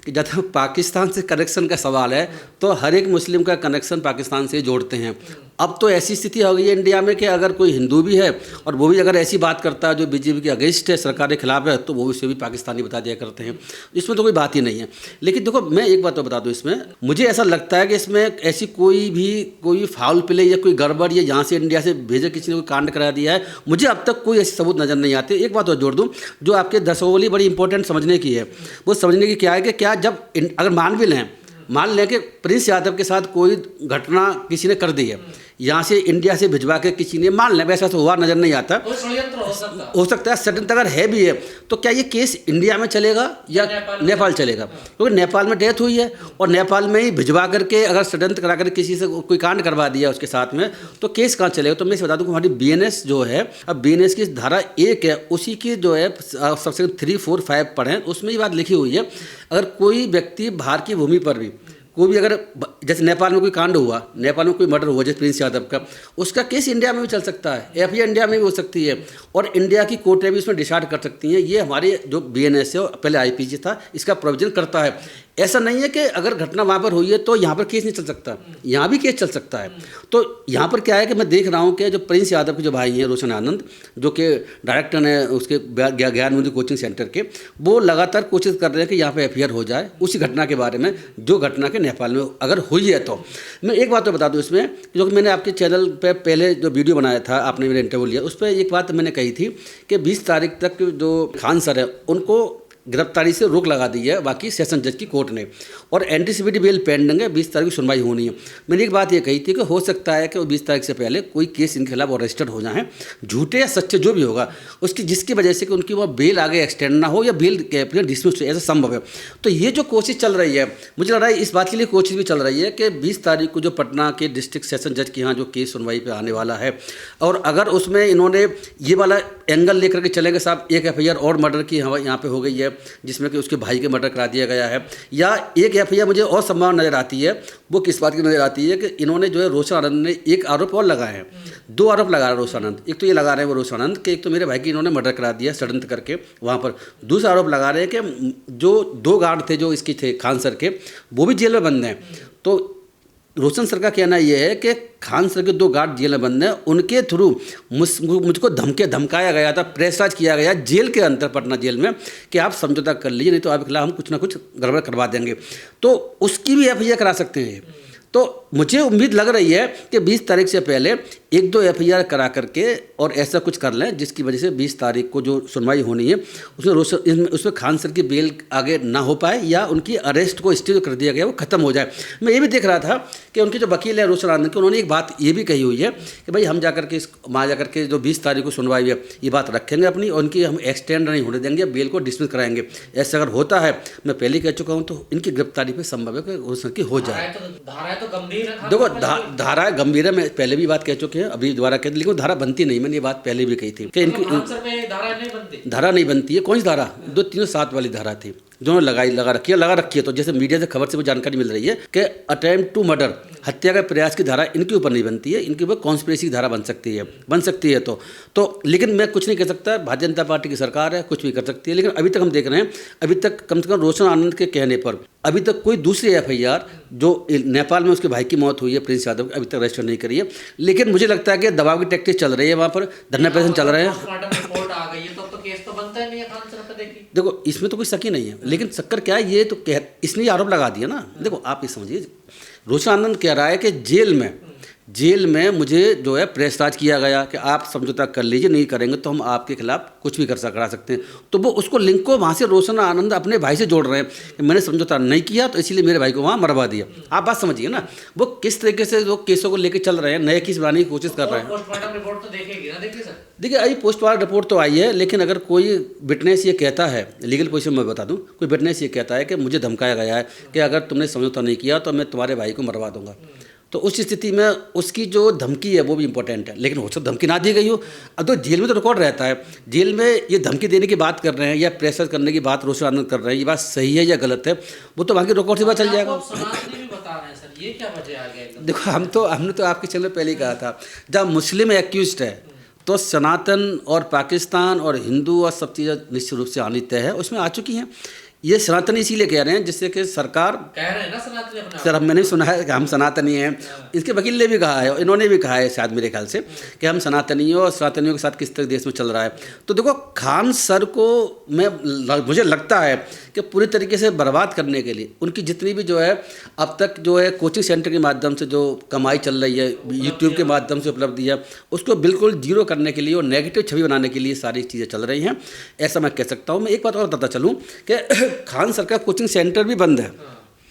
कि जब तक पाकिस्तान से कनेक्शन का सवाल है तो हर एक मुस्लिम का कनेक्शन पाकिस्तान से जोड़ते हैं। अब तो ऐसी स्थिति हो गई है इंडिया में कि अगर कोई हिंदू भी है और वो भी अगर ऐसी बात करता है जो बीजेपी के अगेंस्ट है, सरकार के खिलाफ है, तो वो उसे भी पाकिस्तानी बता दिया करते हैं। इसमें तो कोई बात ही नहीं है। लेकिन देखो, मैं एक बात तो बता दूं, इसमें मुझे ऐसा लगता है कि इसमें ऐसी कोई फाउल प्ले या कोई गड़बड़ या यहाँ से इंडिया से भेजे किसी ने कोई कांड करा दिया है, मुझे अब तक कोई ऐसे सबूत नज़र नहीं आते। एक बात और जोड़ दूँ जो आपके दर्शकों के लिए बड़ी इंपॉर्टेंट समझने की है, वो समझने की क्या है कि क्या जब अगर मान लें कि प्रिंस यादव के साथ कोई घटना किसी ने कर दी है, यहाँ से इंडिया से भिजवा के किसी ने, मान लें, वैसा तो हुआ नज़र नहीं आता, हो सकता है सडन अगर है भी है, तो क्या ये केस इंडिया में चलेगा या नेपाल चलेगा? क्योंकि नेपाल में डेथ हुई है और नेपाल में ही भिजवा करके अगर सडन करा कर किसी से कोई कांड करवा दिया उसके साथ में, तो केस कहाँ चलेगा? तो मैं इसे बता दूँ कि हमारी BNS जो है, अब BNS की धारा 1 है, उसी की जो है सबसे 3, 4, 5 पढ़ें, उसमें ये बात लिखी हुई है, अगर कोई व्यक्ति बाहर की भूमि पर भी कोई भी, अगर जैसे नेपाल में कोई कांड हुआ, नेपाल में कोई मर्डर हुआ जैसे प्रिंस यादव का, उसका केस इंडिया में भी चल सकता है, FIR इंडिया में भी हो सकती है और इंडिया की कोर्टें भी उसमें डिसाइड कर सकती हैं। ये हमारे जो BNS है, पहले IPC था, इसका प्रोविजन करता है। ऐसा नहीं है कि अगर घटना वहाँ पर हुई है तो यहाँ पर केस नहीं चल सकता, यहाँ भी केस चल सकता है। तो यहाँ पर क्या है कि मैं देख रहा हूँ कि जो प्रिंस यादव के जो भाई हैं, रोशन आनंद, जो कि डायरेक्टर हैं उसके ज्ञान मंदिर कोचिंग सेंटर के, वो लगातार कोशिश कर रहे हैं कि यहाँ पे FIR हो जाए उसी घटना के बारे में जो घटना के नेपाल में अगर हुई है। तो मैं एक बात तो बता दूँ इसमें, जो कि मैंने आपके चैनल पर पहले जो वीडियो बनाया था, आपने मेरा इंटरव्यू लिया, उस पर एक बात मैंने कही थी कि 20 तारीख तक जो खान सर है उनको गिरफ्तारी से रोक लगा दी है बाकी सेशन जज की कोर्ट ने, और एंटीसिपेटरी बेल पेंडिंग है, 20 तारीख की सुनवाई होनी है। मैंने एक बात ये कही थी कि हो सकता है कि वो 20 तारीख से पहले कोई केस इनके खिलाफ रजिस्टर्ड हो जाए, झूठे या सच्चे जो भी होगा, उसकी जिसकी वजह से कि उनकी वो बेल आगे एक्सटेंड ना हो या बेल डिसमिस हो, ऐसा संभव है। तो ये जो कोशिश चल रही है, मुझे लग रहा है इस बात के लिए कोशिश भी चल रही है कि 20 तारीख को जो पटना के डिस्ट्रिक्ट सेशन जज के यहाँ जो केस सुनवाई पर आने वाला है, और अगर उसमें इन्होंने ये वाला एंगल लेकर के चलेंगे, साहब एक FIR और मर्डर की यहाँ पे हो गई है जिसमें कि उसके भाई के मर्डर करा दिया गया है, या एक FIR मुझे और संभावना नज़र आती है, वो किस बात की नज़र आती है कि इन्होंने जो है रोशन आनंद ने एक आरोप और लगाए हैं, 2 आरोप लगा रहे हैं रोशन आनंद। एक तो ये लगा रहे हैं वो रोशन आनंद कि एक तो मेरे भाई की इन्होंने मर्डर करा दिया षड्यंत्र करके वहाँ पर। दूसरा आरोप लगा रहे हैं कि जो 2 गार्ड थे जो इसके थे खान सर के, वो भी जेल में बंद हैं। तो रोशन सर का कहना यह है कि खान सर के 2 गार्ड जेल में बंद हैं, उनके थ्रू मुझको धमकाया गया था, प्रेशराइज किया गया जेल के अंदर, पटना जेल में, कि आप समझौता कर लीजिए, नहीं तो आपके खिलाफ हम कुछ ना कुछ गड़बड़ करवा देंगे। तो उसकी भी FIR करा सकते हैं। तो मुझे उम्मीद लग रही है कि 20 तारीख से पहले 1-2 FIR करा करके और ऐसा कुछ कर लें जिसकी वजह से 20 तारीख को जो सुनवाई होनी है उसमें खान सर की बेल आगे ना हो पाए या उनकी अरेस्ट को स्टे कर दिया गया वो ख़त्म हो जाए। मैं ये भी देख रहा था कि उनके जो वकील है रोशन आनंद के, उन्होंने एक बात ये भी कही हुई है कि भाई हम जाकर के वहाँ जाकर के जो 20 तारीख को सुनवाई है ये बात रखेंगे अपनी, और उनकी हम एक्सटेंड नहीं होने देंगे, बेल को डिसमिस कराएंगे। ऐसा अगर होता है, मैं पहले कह चुका हूँ, तो इनकी गिरफ्तारी पर संभव है कि रोशन की हो जाए। तो गंभीर है। देखो धारा गंभीर है, मैं पहले भी बात कह चुके हैं, अभी दोबारा कह, लेकिन धारा बनती नहीं, मैंने ये बात पहले भी कही थी कि इनकी धारा नहीं बनती है। कौन सी धारा? 237 वाली धारा थी जो लगा रखी है। तो जैसे मीडिया से खबर से वो जानकारी मिल रही है कि अटेम्प्ट टू मर्डर, हत्या का प्रयास की धारा इनके ऊपर नहीं बनती है, इनके ऊपर कॉन्स्पिरेसी की धारा बन सकती है। तो लेकिन मैं कुछ नहीं कह सकता, भारतीय जनता पार्टी की सरकार है, कुछ भी कर सकती है। लेकिन अभी तक हम देख रहे हैं, अभी तक कम से कम रोशन आनंद के कहने पर अभी तक कोई दूसरी FIR जो नेपाल में उसके भाई की मौत हुई है प्रिंस यादव, अभी तक रजिस्टर नहीं करी है। लेकिन मुझे लगता है कि दबाव की टैक्टिक्स चल रही है, वहाँ पर धरना प्रदर्शन चल रहे हैं। देखो इसमें तो कोई शक ही नहीं है, लेकिन शक्कर क्या है, ये तो इसने आरोप लगा दिया ना। देखो आप ये समझिए, रोशन आनंद कह रहा है कि जेल में मुझे जो है प्रेशराइज किया गया कि आप समझौता कर लीजिए, नहीं करेंगे तो हम आपके खिलाफ कुछ भी करा सकते हैं। तो वो उसको लिंक को वहाँ से रोशन आनंद अपने भाई से जोड़ रहे हैं कि मैंने समझौता नहीं किया तो इसीलिए मेरे भाई को वहाँ मरवा दिया। आप बात समझिए ना, वो किस तरीके से वो केसों को लेकर चल रहे हैं, नए केस बनाने की कोशिश कर रहे हैं। पोस्टमार्टम रिपोर्ट तो देखेगी ना, देखिए अभी पोस्टमार्टम रिपोर्ट तो आई है, लेकिन अगर कोई विटनेस ये कहता है, लीगल पोजीशन में बता दूं, कोई विटनेस ये कहता है कि मुझे धमकाया गया है कि अगर तुमने समझौता नहीं किया तो मैं तुम्हारे भाई को मरवा दूंगा, तो उस स्थिति में उसकी जो धमकी है वो भी इंपॉर्टेंट है। लेकिन हो सकता धमकी ना दी गई हो, अब तो जेल में तो रिकॉर्ड रहता है, जेल में ये धमकी देने की बात कर रहे हैं या प्रेशर करने की बात रोशन आनंद कर रहे हैं, ये बात सही है या गलत है वो तो बाकी रिकॉर्ड से पता चल जाएगा। ये क्या वजह आ गया? देखो हमने तो आपके चैनल पहले ही कहा था, जब मुस्लिम एक्यूज्ड है तो सनातन और पाकिस्तान और हिंदू और सब चीज़ें निश्चित रूप से आनी तय है, उसमें आ चुकी हैं। ये सनातनी इसीलिए कह रहे हैं जिससे कि सरकार, कह रहे हैं ना सनातनी अपने आप सर हम मैंने सुना है कि हम सनातनी हैं, इसके वकील ने भी कहा है, इन्होंने भी कहा है शायद मेरे ख्याल से कि हम सनातनी हैं और सनातनियों के साथ किस तरह देश में चल रहा है। तो देखो खान सर को मुझे लगता है कि पूरी तरीके से बर्बाद करने के लिए उनकी जितनी भी जो है अब तक जो है कोचिंग सेंटर के माध्यम से जो कमाई चल रही है, यूट्यूब के माध्यम से उपलब्धि है, उसको बिल्कुल जीरो करने के लिए और नेगेटिव छवि बनाने के लिए सारी चीज़ें चल रही हैं, ऐसा मैं कह सकता हूँ। मैं एक बात और बताता चलूँ कि खान सर का कोचिंग सेंटर भी बंद है।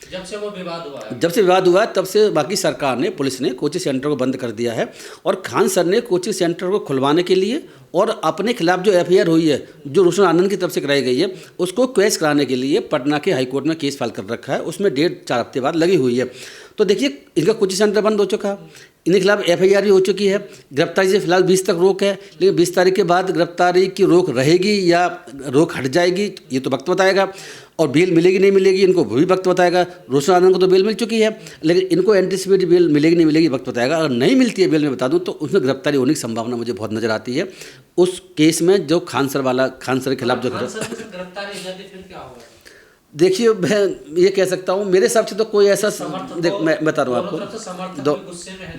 जब से वो विवाद हुआ है, जब से विवाद हुआ है तब से बाकी सरकार ने, पुलिस ने कोचिंग सेंटर को बंद कर दिया है और खान सर ने कोचिंग सेंटर को खुलवाने के लिए और अपने खिलाफ जो एफआईआर हुई है जो रोशन आनंद की तरफ से कराई गई है उसको क्वेश कराने के लिए पटना के हाईकोर्ट में केस फाइल कर रखा है। उसमें 1.5-4 हफ्ते बाद लगी हुई है। तो देखिए इनका कोचिंग सेंटर बंद हो चुका है, इनके खिलाफ एफआईआर भी हो चुकी है, गिरफ्तारी से फिलहाल 20 तक रोक है, लेकिन 20 तारीख के बाद गिरफ्तारी की रोक रहेगी या रोक हट जाएगी ये तो वक्त बताएगा, और बेल मिलेगी नहीं मिलेगी इनको वो भी वक्त बताएगा। रोशन आनंद को तो बेल मिल चुकी है, लेकिन इनको एंटीसिपेटरी बेल मिलेगी नहीं मिलेगी वक्त बताएगा। अगर नहीं मिलती है बेल, मैं बता दूं तो उसमें गिरफ्तारी होने की संभावना मुझे बहुत नज़र आती है उस केस में जो खान सर के खिलाफ जो गिरफ्तारी हो जाती फिर क्या होगा? देखिए मैं ये कह सकता हूँ मेरे हिसाब से तो कोई ऐसा मैं बता रहा हूँ आपको,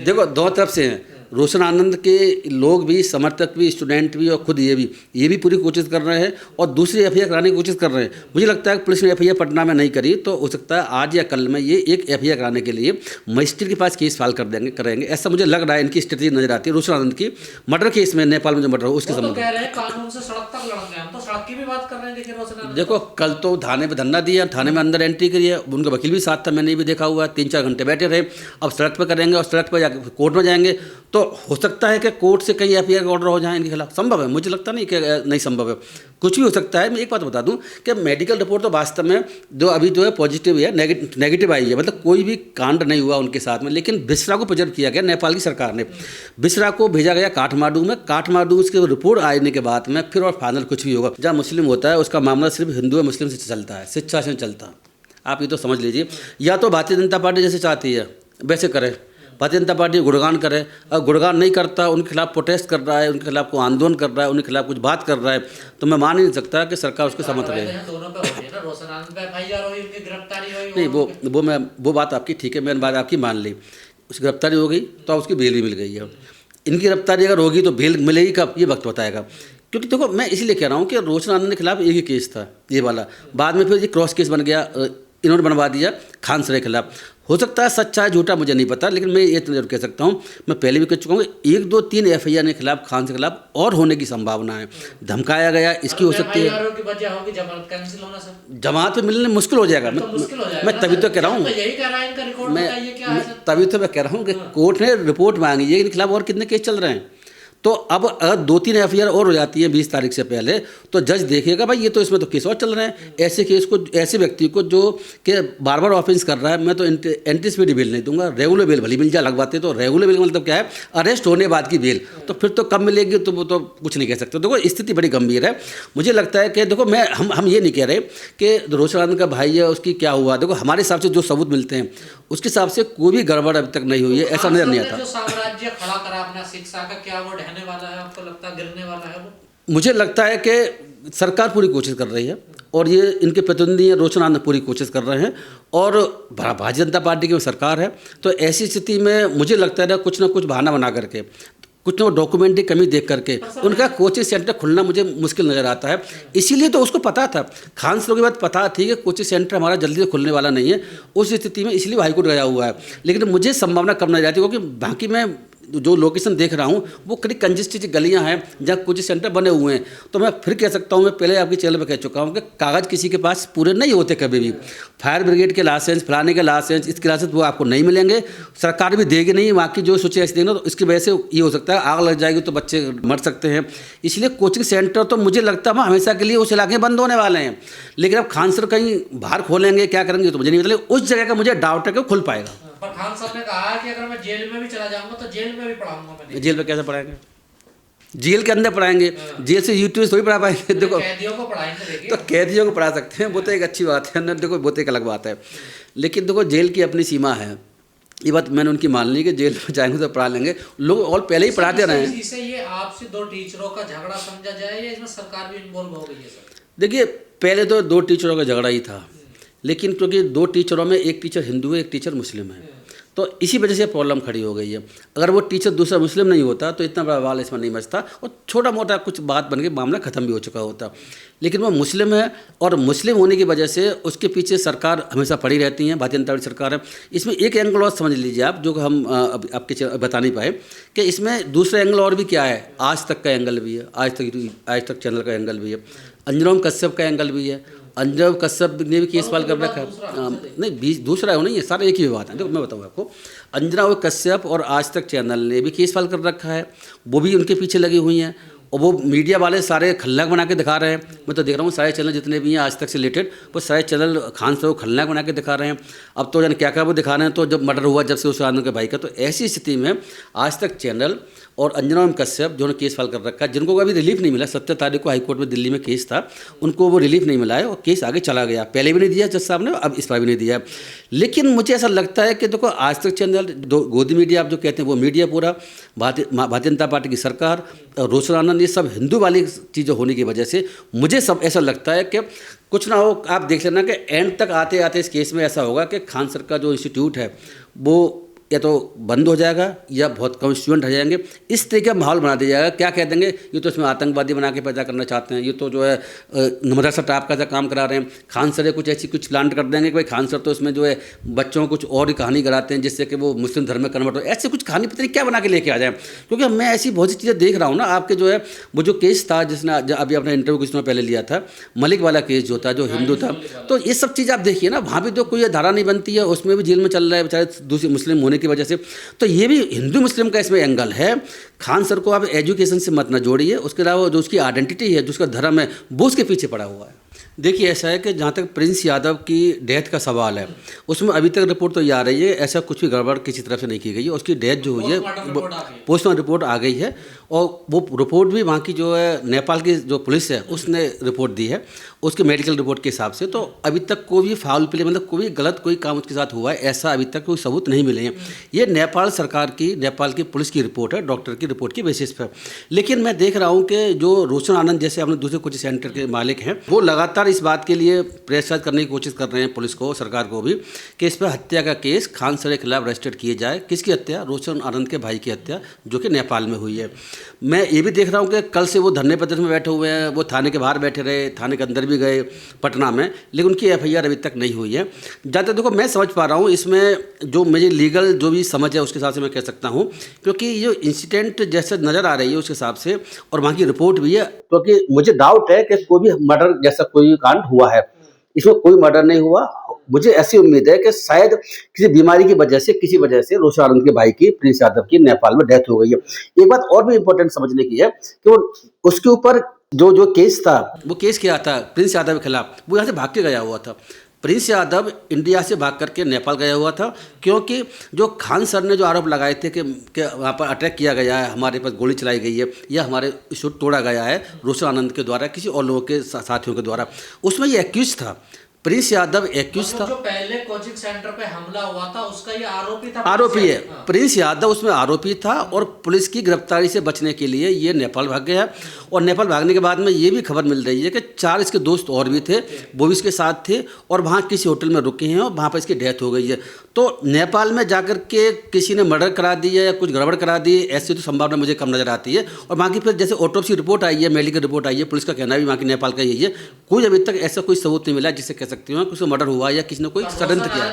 देखो दो तरफ से हैं। रोशन आनंद के लोग भी, समर्थक भी, स्टूडेंट भी और खुद ये भी पूरी कोशिश कर रहे हैं और दूसरी एफआईआर कराने की कोशिश कर रहे हैं। मुझे लगता है कि पुलिस ने एफआईआर पटना में नहीं करी तो हो सकता है आज या कल में ये एक एफआईआर कराने के लिए मजिस्ट्रेट के पास केस फाइल करेंगे, ऐसा मुझे लग रहा है। इनकी स्ट्रेटजी नजर आती है रोशन आनंद की मर्डर केस में, नेपाल में जो मर्डर हो उसके संबंध में। कानून से सड़क तक लड़ते हैं, हम तो सड़क की भी बात कर रहे हैं। देखिए रोशन आनंद, देखो कल तो थाने में धरना दिया, थाने में अंदर एंट्री करी है, उनका वकील भी साथ था, मैंने भी देखा हुआ है, 3-4 घंटे बैठे रहे। अब सड़क पर करेंगे और सड़क पर जाकर कोर्ट में जाएंगे तो हो सकता है कि कोर्ट से कहीं एफआईआर का ऑर्डर हो जाए इनके खिलाफ। संभव है, मुझे लगता नहीं कि नहीं संभव है, कुछ भी हो सकता है। मैं एक बात बता दूं कि मेडिकल रिपोर्ट तो वास्तव में जो अभी जो है पॉजिटिव है, नेगेटिव आई है, मतलब कोई भी कांड नहीं हुआ उनके साथ में। लेकिन बिस्रा को प्रिजर्व किया गया नेपाल की सरकार ने, बिस्रा को भेजा गया काठमांडू में, काठमांडू उसके रिपोर्ट आने के बाद में फिर और फाइनल कुछ भी होगा। जहाँ मुस्लिम होता है उसका मामला सिर्फ हिंदू और मुस्लिम से चलता है, शिक्षा से चलता है। आप ये तो समझ लीजिए, या तो भारतीय जनता पार्टी जैसे चाहती है वैसे करे, भारतीय जनता पार्टी गुणगान करे, और गुणगान नहीं करता, उनके खिलाफ प्रोटेस्ट कर रहा है, उनके खिलाफ कोई आंदोलन कर रहा है, उनके खिलाफ कुछ बात कर रहा है, तो मैं मान ही नहीं सकता कि सरकार उसके समर्थन है। नहीं वो बात आपकी ठीक है, मैंने बात आपकी मान ली, उसकी गिरफ्तारी हो गई तो उसकी बेल भी मिल गई है। इनकी गिरफ्तारी अगर होगी तो बेल मिलेगी कब ये वक्त बताएगा। क्योंकि देखो मैं इसलिए कह रहा हूँ कि रोशन आनंद के खिलाफ एक ही केस था ये वाला, बाद में फिर ये क्रॉस केस बन गया, इन्होंने बनवा दिया खान सर के खिलाफ। हो सकता है सच्चा है झूठा मुझे नहीं पता, लेकिन मैं ये जरूर कह सकता हूँ, मैं पहले भी कह चुका हूँ 1, 2, 3 एफआईआर के खिलाफ, खान के खिलाफ और होने की संभावना है। धमकाया गया इसकी हो सकती है, जमात पे मिलने मुश्किल हो जाएगा। मैं तभी तो कह रहा हूँ, तभी तो मैं कह रहा हूँ कि कोर्ट ने रिपोर्ट मांगी है इनके खिलाफ और कितने केस चल रहे हैं। तो अब अगर 2-3 एफआईआर और हो जाती है 20 तारीख से पहले तो जज देखेगा भाई ये तो इसमें तो केस और चल रहे हैं, ऐसे केस को, ऐसे व्यक्ति को जो कि बार बार ऑफेंस कर रहा है, मैं तो एंटीसिपेटरी बेल नहीं दूंगा, रेगुलर बेल भली मिल जाए अलग बात है। तो रेगुलर बेल मतलब क्या है, अरेस्ट होने बाद की बेल, तो फिर तो कब मिलेगी तो वो तो कुछ नहीं कह सकते। देखो स्थिति बड़ी गंभीर है। मुझे लगता है कि देखो मैं हम ये नहीं कह रहे कि रोशन आनंद का भाई है उसकी क्या हुआ, देखो हमारे हिसाब से जो सबूत मिलते हैं उसके हिसाब से कोई भी गड़बड़ अभी तक नहीं हुई है, ऐसा नजर नहीं आता। साम्राज्य खड़ा करा अपना शिक्षा का, क्या वो ढहने वाला है? आपको लगता है गिरने वाला है वो? मुझे लगता है कि सरकार पूरी कोशिश कर रही है और ये इनके प्रतिनिधि हैं रोशन आनंद पूरी कोशिश कर रहे हैं और भारतीय जनता पार्टी की सरकार है। तो ऐसी स्थिति में मुझे लगता है कुछ ना कुछ बहाना बना करके, कुछ ना डॉक्यूमेंट की कमी देख करके उनका कोचिंग सेंटर खुलना मुझे मुश्किल नज़र आता है। इसीलिए तो उसको पता था, खान सर की बात पता थी कि कोचिंग सेंटर हमारा जल्दी से खुलने वाला नहीं है। उस स्थिति में इसलिए हाईकोर्ट गया हुआ है। लेकिन मुझे संभावना कम नजर आती है क्योंकि बाकी मैं जो लोकेशन देख रहा हूँ वो कड़ी कंजेस्टेड गलियाँ हैं जहाँ कोचिंग सेंटर बने हुए हैं। तो मैं फिर कह सकता हूँ, मैं पहले आपकी चैनल पर कह चुका हूँ कि कागज़ किसी के पास पूरे नहीं होते कभी भी। फायर ब्रिगेड के लाइसेंस, फलाने के लाइसेंस, इसके लाइसेंस वो आपको नहीं मिलेंगे, सरकार भी देगी नहीं, वहाँ की जो सोचे ऐसे देना। तो इसकी वजह से ये हो सकता है आग लग जाएगी तो बच्चे मर सकते हैं। इसलिए कोचिंग सेंटर तो मुझे लगता है हमेशा के लिए उस इलाके बंद होने वाले हैं। लेकिन अब खान सर कहीं बाहर खोलेंगे क्या करेंगे तो मुझे नहीं पता, उस जगह का मुझे डाउट है कि खुल पाएगा। पर खान साहब ने कहा कि अगर मैं जेल में भी चला जाऊंगा तो जेल में भी पढ़ाऊंगा। मैं जेल में कैसे पढ़ाएंगे? जेल के अंदर पढ़ाएंगे, जेल से यूट्यूब थोड़ी पढ़ा पाएंगे। देखो कैदियों को पढ़ाएंगे, तो कैदियों को पढ़ा सकते हैं, वो तो एक अच्छी बात है ना, देखो वो तो एक अलग बात है। लेकिन देखो जेल की अपनी सीमा है, ये बात मैंने उनकी मान ली कि जेल में जाएंगे तो पढ़ा लेंगे। लोग और पहले ही पढ़ाते रहे हैं। ये आपसे 2 टीचरों का झगड़ा समझा जाए या इसमें सरकार भी इन्वॉल्व हो गई है? सर देखिए पहले तो 2 टीचरों का झगड़ा ही था, लेकिन क्योंकि 2 टीचरों में एक टीचर हिंदू है, एक टीचर मुस्लिम है, तो इसी वजह से प्रॉब्लम खड़ी हो गई है। अगर वो टीचर दूसरा मुस्लिम नहीं होता तो इतना बड़ा बवाल इसमें नहीं मचता और छोटा मोटा कुछ बात बन के मामला ख़त्म भी हो चुका होता। लेकिन वो मुस्लिम है और मुस्लिम होने की वजह से उसके पीछे सरकार हमेशा पड़ी रहती है, भारतीय जनता पार्टी सरकार है। इसमें एक एंगल और समझ लीजिए आप, जो हम आपके बता नहीं पाए, कि इसमें दूसरा एंगल और भी क्या है। आज तक का एंगल भी है, आज तक चैनल का एंगल भी है, अंजुम कश्यप का एंगल भी है। अंजुम कश्यप ने भी केस फाइल कर रखा है। नहीं, दूसरा है नहीं, ये सारे एक ही बात है। देखो मैं बताऊँ आपको, अंजुम कश्यप और आज तक चैनल ने भी केस फाइल कर रखा है, वो भी उनके पीछे लगी हुई हैं और वो मीडिया वाले सारे खलनायक बना के दिखा रहे हैं। मैं तो देख रहा हूँ सारे चैनल जितने भी हैं आज तक से रिलेटेड, वो सारे चैनल खान साहब को खलनायक बना के दिखा रहे हैं। अब तो जाने क्या क्या वो दिखा रहे हैं। तो जब मर्डर हुआ जब से उस आनंद के भाई का, तो ऐसी स्थिति में आज तक चैनल और अंजुम कश्यप जिन्होंने केस फाइल कर रखा है, जिनको अभी रिलीफ नहीं मिला, 17 तारीख को हाईकोर्ट में दिल्ली में केस था, उनको वो रिलीफ नहीं मिला है और केस आगे चला गया। पहले भी नहीं दिया जज साहब ने, अब इस बार भी नहीं दिया। लेकिन मुझे ऐसा लगता है कि देखो आज तक चैनल, गोदी मीडिया आप जो कहते हैं, वो मीडिया पूरा भारतीय जनता पार्टी की सरकार, रोशन आनंद, ये सब हिंदू वाली चीज़ें होने की वजह से मुझे सब ऐसा लगता है कि कुछ ना हो। आप देख लेना कि एंड तक आते आते इस केस में ऐसा होगा कि खान सर का जो इंस्टीट्यूट है वो या तो बंद हो जाएगा या बहुत कम स्टूडेंट रह जाएंगे। इस तरह का माहौल बना दिया जाएगा। क्या कह देंगे, ये तो इसमें आतंकवादी बना के पैदा करना चाहते हैं, ये तो जो है मदरसा टाइप का काम करा रहे हैं। खान सर कुछ ऐसी कुछ प्लांट कर देंगे कि भाई खान सर तो इसमें जो है बच्चों को कुछ और ही कहानी कराते हैं जिससे कि वो मुस्लिम धर्म में कन्वर्ट हो। ऐसे कुछ कहानी पता नहीं क्या बना के लेके आ जाए। क्योंकि मैं ऐसी बहुत सी चीज़ें देख रहा हूँ ना। आपके जो है वो जो केस था, जिसने अभी अपना इंटरव्यू कुछ समय पहले लिया था, मलिक वाला केस जो था, जो हिंदू था, तो ये सब चीज़ आप देखिए ना, वहाँ भी जो कोई धारा नहीं बनती है, उसमें भी जेल में चल रहा है बेचारे दूसरे मुस्लिम होने की वजह से। तो ये भी हिंदू मुस्लिम का इसमें एंगल है। खान सर को आप एजुकेशन से मत न जोड़िए, उसके अलावा जो उसकी आइडेंटिटी है, जो उसका धर्म है, वो उसके पीछे पड़ा हुआ है। देखिए ऐसा है कि जहाँ तक प्रिंस यादव की डेथ का सवाल है, उसमें अभी तक रिपोर्ट तो ये आ रही है, ऐसा कुछ भी गड़बड़ किसी तरफ से नहीं की गई है। उसकी डेथ जो हुई है, पोस्टमार्टम रिपोर्ट आ गई है और वो रिपोर्ट भी वहाँ की जो है नेपाल की जो पुलिस है उसने रिपोर्ट दी है, उसके मेडिकल रिपोर्ट के हिसाब से। तो अभी तक कोई भी फाउल प्ले, मतलब कोई गलत कोई काम उसके साथ हुआ है, ऐसा अभी तक कोई सबूत नहीं मिले हैं। ये नेपाल सरकार की, नेपाल की पुलिस की रिपोर्ट है, डॉक्टर की रिपोर्ट की बेसिस पर। लेकिन मैं देख रहा हूँ कि जो रोशन आनंद जैसे अपने दूसरे कोचिंग सेंटर के मालिक हैं, वो लगातार इस बात के लिए प्रेशर करने की कोशिश कर रहे हैं पुलिस को, सरकार को भी, कि इस पर हत्या का केस खान सर के खिलाफ रजिस्टर्ड किए जाए। किसकी हत्या? रोशन आनंद के भाई की हत्या, जो कि नेपाल में हुई है। मैं ये भी देख रहा हूँ कि कल से वो धरने प्रदर्शन में बैठे हुए हैं, वो थाने के बाहर बैठे रहे, थाने के अंदर भी गए पटना में, लेकिन उनकी FIR अभी तक नहीं हुई है। जहाँ तक देखो मैं समझ पा रहा हूँ, इसमें जो मुझे लीगल जो भी समझ है उसके हिसाब से मैं कह सकता हूँ, क्योंकि ये इंसिडेंट जैसे नज़र आ रही है उसके हिसाब से, और वहाँ की रिपोर्ट भी है, क्योंकि मुझे डाउट है कि कोई भी मर्डर जैसा कोई कांड हुआ है। इसमें कोई मर्डर नहीं हुआ। मुझे ऐसी उम्मीद है कि शायद किसी बीमारी की वजह से, किसी वजह से रोशन आनंद के भाई की, प्रिंस यादव की, नेपाल में डेथ हो गई है। एक बात और भी इम्पोर्टेंट समझने की है कि वो उसके ऊपर जो केस था, वो केस क्या था प्रिंस यादव के खिलाफ, वो यहाँ से भाग के गया हुआ था। प्रिंस यादव इंडिया से भाग करके नेपाल गया हुआ था, क्योंकि जो खान सर ने जो आरोप लगाए थे कि वहाँ पर अटैक किया गया है, हमारे पास गोली चलाई गई है, या हमारे शूट तोड़ा गया है रोशन आनंद के द्वारा, किसी और लोगों के साथियों के द्वारा, उसमें ये एक्यूज था। प्रिंस यादव एक्यूज था। जो पहले कोचिंग सेंटर पे हमला हुआ था उसका ये आरोपी था। आरोपी है प्रिंस यादव, उसमें आरोपी था, और पुलिस की गिरफ्तारी से बचने के लिए ये नेपाल भाग गया। और नेपाल भागने के बाद में ये भी खबर मिल रही है कि 4 इसके दोस्त और भी थे, वो भी इसके साथ थे, और वहाँ किसी होटल में रुके हैं और वहाँ पर इसकी डेथ हो गई है। तो नेपाल में जाकर के किसी ने मर्डर करा दी है या कुछ गड़बड़ करा दी, ऐसी तो संभावना मुझे कम नज़र आती है। और वहाँ की फिर जैसे ऑटोप्सी रिपोर्ट आई है, मेडिकल रिपोर्ट आई है, पुलिस का कहना भी वहाँ की नेपाल का यही है, कोई अभी तक ऐसा कोई सबूत नहीं मिला जिससे कह सकती हूँ कि उसमें मर्डर हुआ या किसी ने कोई षड्यंत्र किया।